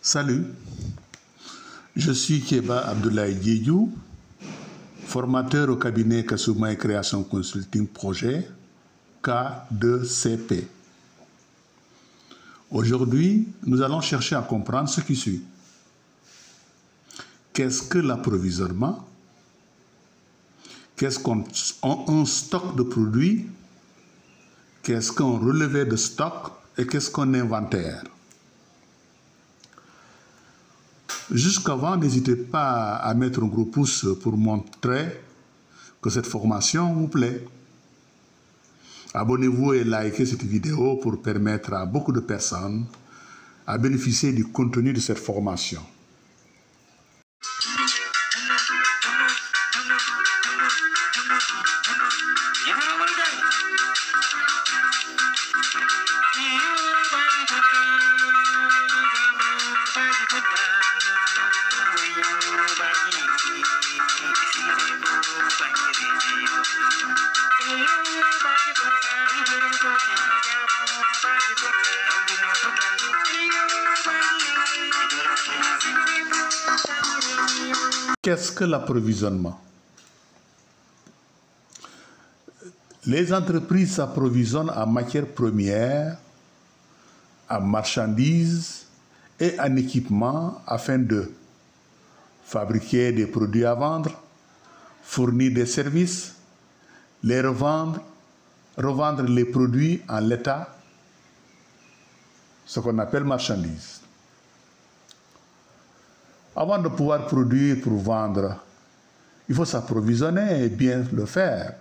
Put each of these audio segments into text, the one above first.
Salut, je suis Keba Abdoulaye Diédiou, formateur au cabinet Kassouma et Création Consulting Projet K2CP. Aujourd'hui, nous allons chercher à comprendre ce qui suit. Qu'est-ce que l'approvisionnement? Qu'est-ce qu'un stock de produits? Qu'est-ce qu'un relevé de stock? Et qu'est-ce qu'un inventaire? Jusqu'avant, n'hésitez pas à mettre un gros pouce pour montrer que cette formation vous plaît. Abonnez-vous et likez cette vidéo pour permettre à beaucoup de personnes à bénéficier du contenu de cette formation. Qu'est-ce que l'approvisionnement? Les entreprises s'approvisionnent en matières premières, en marchandises et en équipements afin de fabriquer des produits à vendre, fournir des services, les revendre les produits en l'état, ce qu'on appelle marchandises. Avant de pouvoir produire pour vendre, il faut s'approvisionner et bien le faire.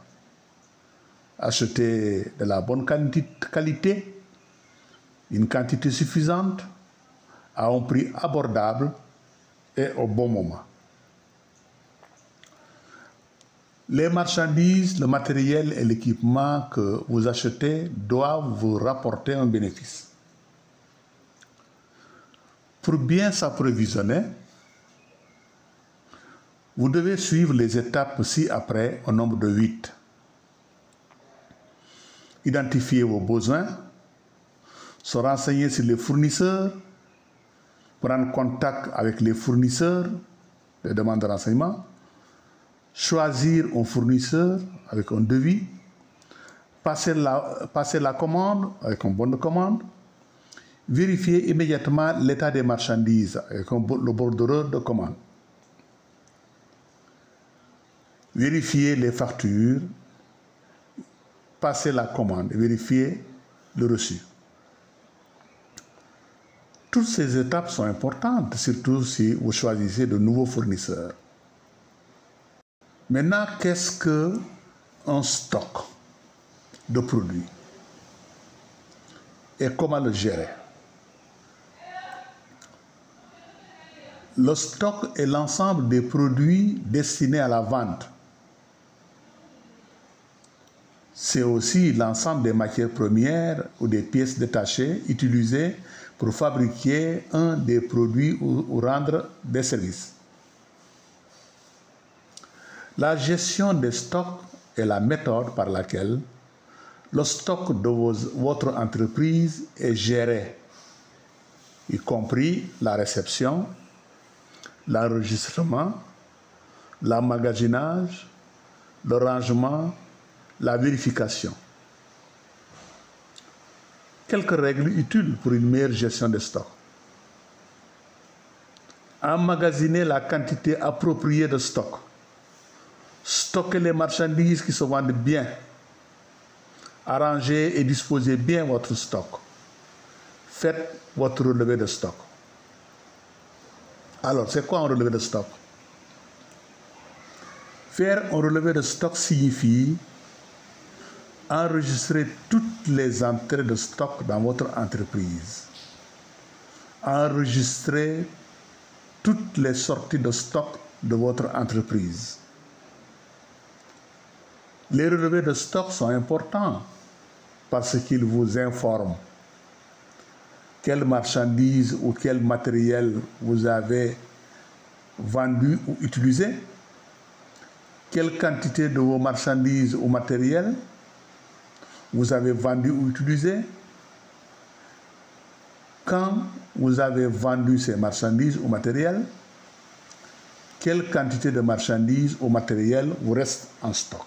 Acheter de la bonne qualité, une quantité suffisante, à un prix abordable et au bon moment. Les marchandises, le matériel et l'équipement que vous achetez doivent vous rapporter un bénéfice. Pour bien s'approvisionner, vous devez suivre les étapes ci-après au nombre de 8. Identifier vos besoins, se renseigner sur les fournisseurs, prendre contact avec les fournisseurs, les demandes de renseignement, choisir un fournisseur avec un devis, passer la commande avec un bon de commande, vérifier immédiatement l'état des marchandises avec le bordereau de commande, vérifier les factures, passer la commande et vérifier le reçu. Toutes ces étapes sont importantes, surtout si vous choisissez de nouveaux fournisseurs. Maintenant, qu'est-ce qu'un stock de produits et comment le gérer? Le stock est l'ensemble des produits destinés à la vente. C'est aussi l'ensemble des matières premières ou des pièces détachées utilisées pour fabriquer un des produits ou rendre des services. La gestion des stocks est la méthode par laquelle le stock de votre entreprise est géré, y compris la réception, l'enregistrement, l'emmagasinage, le rangement, la vérification. Quelques règles utiles pour une meilleure gestion des stocks. Emmagasiner la quantité appropriée de stock. Stocker les marchandises qui se vendent bien. Arranger et disposer bien votre stock. Faites votre relevé de stock. Alors, c'est quoi un relevé de stock? Faire un relevé de stock signifie enregistrer toutes les entrées de stock dans votre entreprise. Enregistrer toutes les sorties de stock de votre entreprise. Les relevés de stock sont importants parce qu'ils vous informent quelles marchandises ou quel matériel vous avez vendu ou utilisé, quelle quantité de vos marchandises ou matériels vous avez vendu ou utilisé, quand vous avez vendu ces marchandises ou matériels, quelle quantité de marchandises ou matériels vous reste en stock.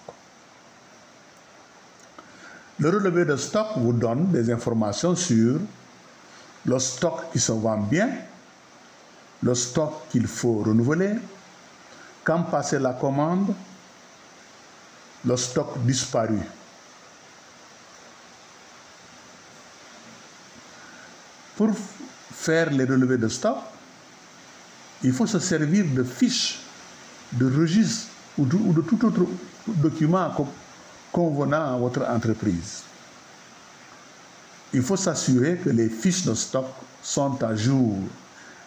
Le relevé de stock vous donne des informations sur le stock qui se vend bien, le stock qu'il faut renouveler, quand passer la commande, le stock disparu. Pour faire les relevés de stock, il faut se servir de fiches, de registres ou de tout autre document convenant à votre entreprise. Il faut s'assurer que les fiches de stock sont à jour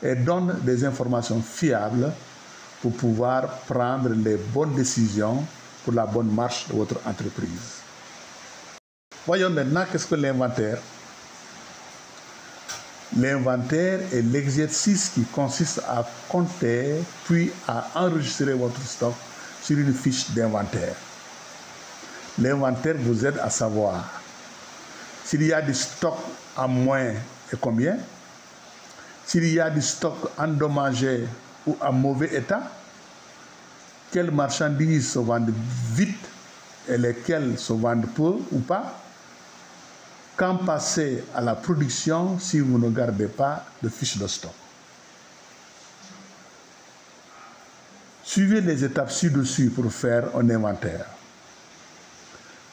et donnent des informations fiables pour pouvoir prendre les bonnes décisions pour la bonne marche de votre entreprise. Voyons maintenant qu'est-ce que l'inventaire. L'inventaire est l'exercice qui consiste à compter puis à enregistrer votre stock sur une fiche d'inventaire. L'inventaire vous aide à savoir s'il y a du stock en moins et combien, s'il y a du stock endommagé ou en mauvais état, quelles marchandises se vendent vite et lesquelles se vendent peu ou pas, quand passer à la production si vous ne gardez pas de fiche de stock. Suivez les étapes ci-dessus pour faire un inventaire.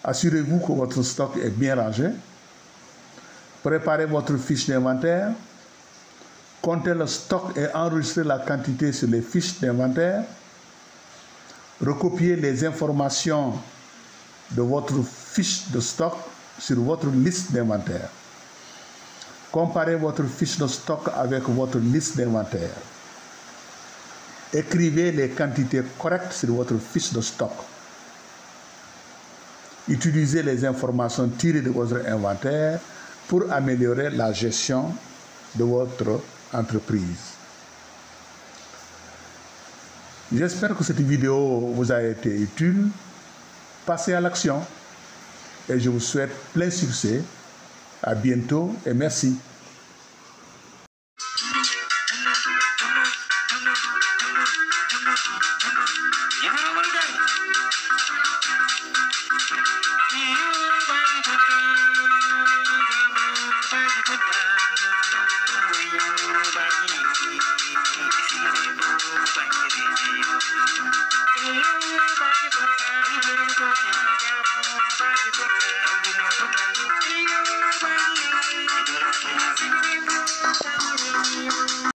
Assurez-vous que votre stock est bien rangé. Préparez votre fiche d'inventaire. Comptez le stock et enregistrez la quantité sur les fiches d'inventaire. Recopiez les informations de votre fiche de stock sur votre liste d'inventaire. Comparez votre fiche de stock avec votre liste d'inventaire. Écrivez les quantités correctes sur votre fiche de stock. Utilisez les informations tirées de votre inventaire pour améliorer la gestion de votre entreprise. J'espère que cette vidéo vous a été utile. Passez à l'action et je vous souhaite plein succès. À bientôt et merci. Yeah,